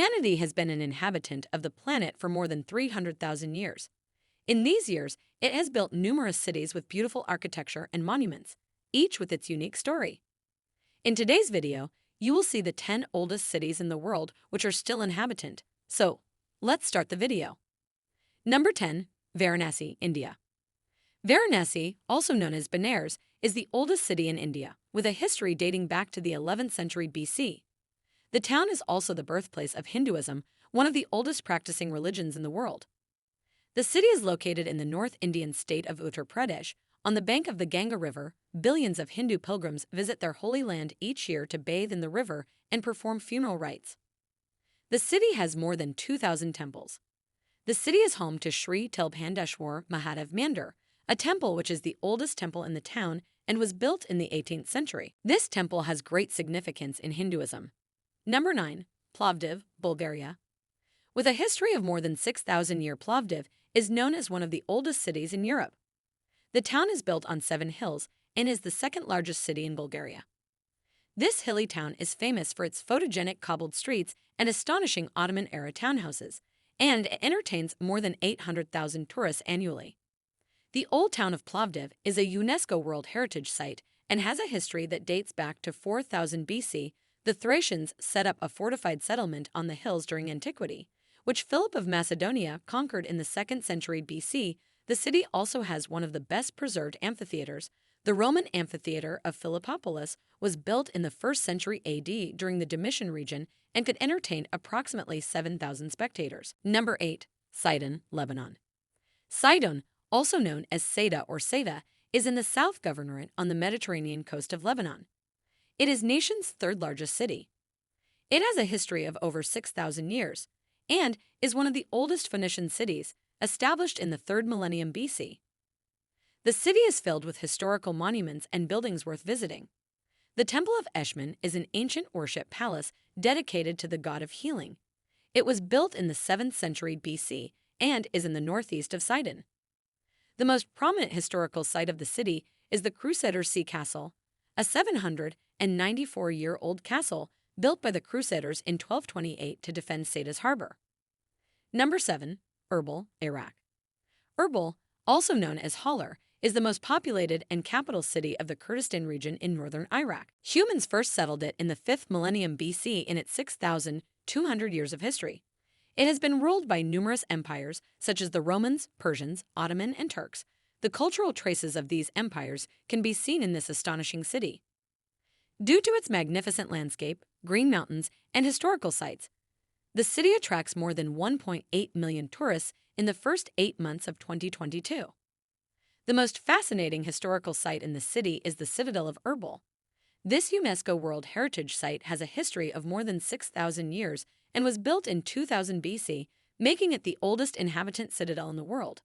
Humanity has been an inhabitant of the planet for more than 300,000 years. In these years, it has built numerous cities with beautiful architecture and monuments, each with its unique story. In today's video, you will see the 10 oldest cities in the world which are still inhabitant. So, let's start the video. Number 10. Varanasi, India. Varanasi, also known as Benares, is the oldest city in India, with a history dating back to the 11th century BC. The town is also the birthplace of Hinduism, one of the oldest practicing religions in the world. The city is located in the North Indian state of Uttar Pradesh, on the bank of the Ganga River. Billions of Hindu pilgrims visit their holy land each year to bathe in the river and perform funeral rites. The city has more than 2,000 temples. The city is home to Sri Tilbhandeshwar Mahadev Mandir, a temple which is the oldest temple in the town and was built in the 18th century. This temple has great significance in Hinduism. Number 9. PLOVDIV, Bulgaria. With a history of more than 6,000 years, PLOVDIV is known as one of the oldest cities in Europe. The town is built on 7 hills and is the second largest city in Bulgaria. This hilly town is famous for its photogenic cobbled streets and astonishing Ottoman-era townhouses, and it entertains more than 800,000 tourists annually. The old town of Plovdiv is a UNESCO World Heritage Site and has a history that dates back to 4000 BC. The Thracians set up a fortified settlement on the hills during antiquity, which Philip of Macedonia conquered in the 2nd century BC. The city also has one of the best preserved amphitheaters. The Roman amphitheater of Philippopolis was built in the 1st century AD during the Domitian region and could entertain approximately 7,000 spectators. Number 8. SIDON, Lebanon. SIDON, also known as Seda or Seda, is in the South Governorate on the Mediterranean coast of Lebanon. It is nation's 3rd largest city. It has a history of over 6,000 years and is one of the oldest Phoenician cities, established in the 3rd millennium BC. The city is filled with historical monuments and buildings worth visiting. The Temple of Eshmun is an ancient worship palace dedicated to the god of healing. It was built in the 7th century BC and is in the northeast of Sidon. The most prominent historical site of the city is the Crusader Sea Castle, a 794-year-old castle built by the Crusaders in 1228 to defend Seda's harbor. Number 7. ERBIL, Iraq. ERBIL, also known as Halar, is the most populated and capital city of the Kurdistan region in northern Iraq. Humans first settled it in the 5th millennium BC in its 6,200 years of history. It has been ruled by numerous empires such as the Romans, Persians, Ottoman, and Turks. The cultural traces of these empires can be seen in this astonishing city. Due to its magnificent landscape, green mountains, and historical sites, the city attracts more than 1.8 million tourists in the first 8 months of 2022. The most fascinating historical site in the city is the Citadel of ERBIL. This UNESCO World Heritage Site has a history of more than 6,000 years and was built in 2000 BC, making it the oldest inhabitant citadel in the world.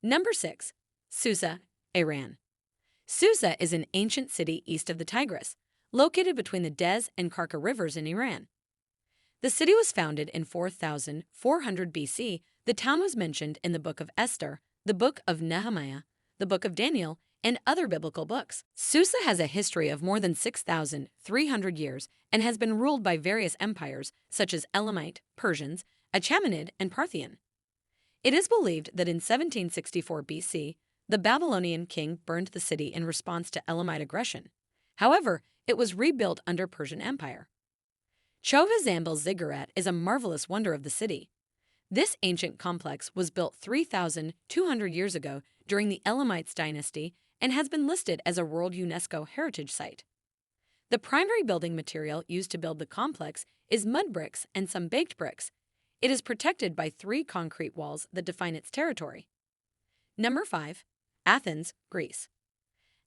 Number 6. SUSA, Iran. SUSA is an ancient city east of the Tigris, located between the Dez and Karka rivers in Iran. The city was founded in 4400 BC. The town was mentioned in the Book of Esther, the Book of Nehemiah, the Book of Daniel, and other biblical books. Susa has a history of more than 6,300 years and has been ruled by various empires such as Elamite, Persians, Achaemenid, and Parthian. It is believed that in 1764 BC, the Babylonian king burned the city in response to Elamite aggression. However, it was rebuilt under Persian Empire. Chova Zambil Ziggurat is a marvelous wonder of the city. This ancient complex was built 3,200 years ago during the Elamites dynasty and has been listed as a World UNESCO Heritage Site. The primary building material used to build the complex is mud bricks and some baked bricks. It is protected by 3 concrete walls that define its territory. Number 5. Athens, Greece.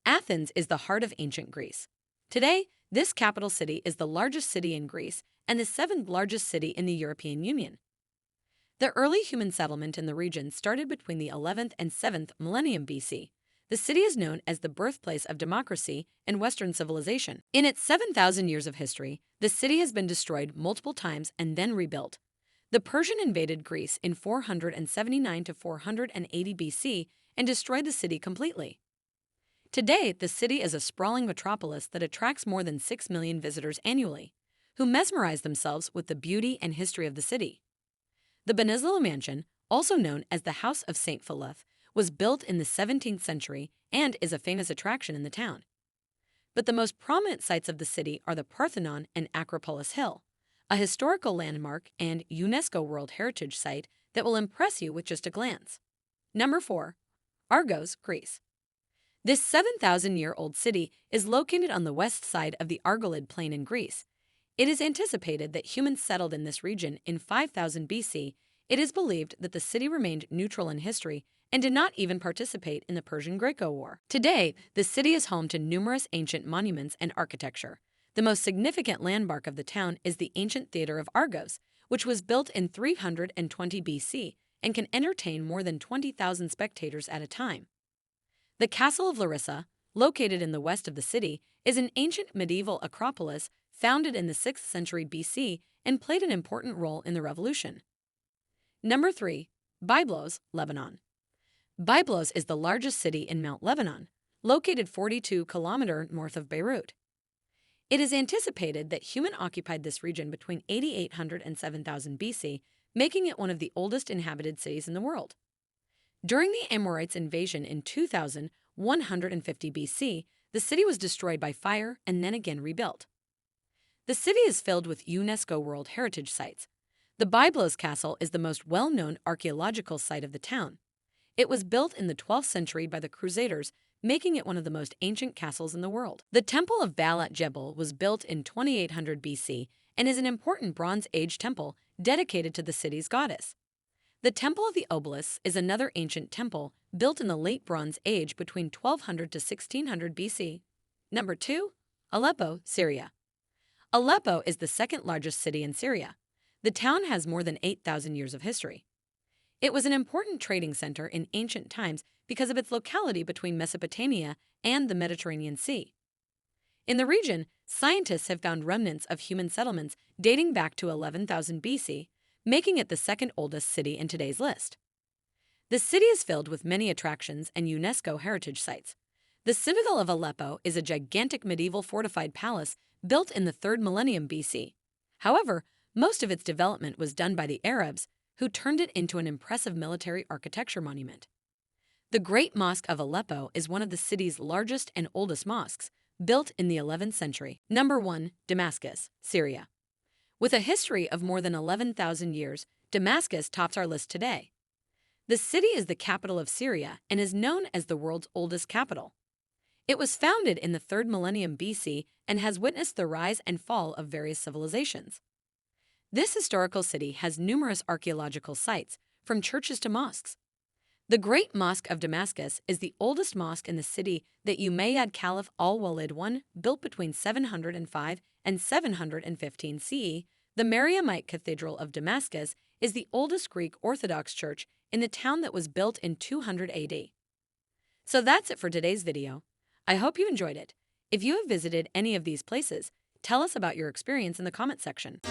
Athens is the heart of ancient Greece. Today, this capital city is the largest city in Greece and the 7th largest city in the European Union. The early human settlement in the region started between the 11th and 7th millennium BC. The city is known as the birthplace of democracy and Western civilization. In its 7,000 years of history, the city has been destroyed multiple times and then rebuilt. The Persian invaded Greece in 479 to 480 BC and destroyed the city completely. Today, the city is a sprawling metropolis that attracts more than 6 million visitors annually. who mesmerized themselves with the beauty and history of the city. The Peninsula Mansion, also known as the House of St. Philip, was built in the 17th century and is a famous attraction in the town. But the most prominent sites of the city are the Parthenon and Acropolis Hill, a historical landmark and UNESCO World Heritage Site that will impress you with just a glance. Number 4. Argos, Greece. This 7,000-year-old city is located on the west side of the Argolid Plain in Greece. It is anticipated that humans settled in this region in 5000 BC. It is believed that the city remained neutral in history and did not even participate in the Persian-Greco War. Today, the city is home to numerous ancient monuments and architecture. The most significant landmark of the town is the ancient Theater of Argos, which was built in 320 BC and can entertain more than 20,000 spectators at a time. The Castle of Larissa, located in the west of the city, is an ancient medieval acropolis founded in the 6th century BC and played an important role in the revolution. Number 3. BYBLOS, Lebanon. BYBLOS is the largest city in Mount Lebanon, located 42 kilometers north of Beirut. It is anticipated that humans occupied this region between 8800 and 7000 BC, making it one of the oldest inhabited cities in the world. During the Amorites' invasion in 2150 BC, the city was destroyed by fire and then again rebuilt. The city is filled with UNESCO World Heritage Sites. The BYBLOS Castle is the most well-known archaeological site of the town. It was built in the 12th century by the Crusaders, making it one of the most ancient castles in the world. The Temple of Baal at Jebel was built in 2800 BC and is an important Bronze Age temple dedicated to the city's goddess. The Temple of the Obelisks is another ancient temple built in the late Bronze Age between 1200 to 1600 BC. Number 2. Aleppo, Syria. Aleppo is the second largest city in Syria. The town has more than 8,000 years of history. It was an important trading center in ancient times because of its locality between Mesopotamia and the Mediterranean Sea. In the region, scientists have found remnants of human settlements dating back to 11,000 BC, making it the second oldest city in today's list. The city is filled with many attractions and UNESCO heritage sites. The Citadel of Aleppo is a gigantic medieval fortified palace built in the 3rd millennium BC. However, most of its development was done by the Arabs, who turned it into an impressive military architecture monument. The Great Mosque of Aleppo is one of the city's largest and oldest mosques, built in the 11th century. Number 1. Damascus, Syria. With a history of more than 11,000 years, Damascus tops our list today. The city is the capital of Syria and is known as the world's oldest capital. It was founded in the 3rd millennium BC and has witnessed the rise and fall of various civilizations. This historical city has numerous archaeological sites, from churches to mosques. The Great Mosque of Damascus is the oldest mosque in the city that Umayyad Caliph al-Walid I built between 705 and 715 CE. The Mariamite Cathedral of Damascus is the oldest Greek Orthodox church in the town that was built in 200 AD. So that's it for today's video. I hope you enjoyed it. If you have visited any of these places, tell us about your experience in the comment section.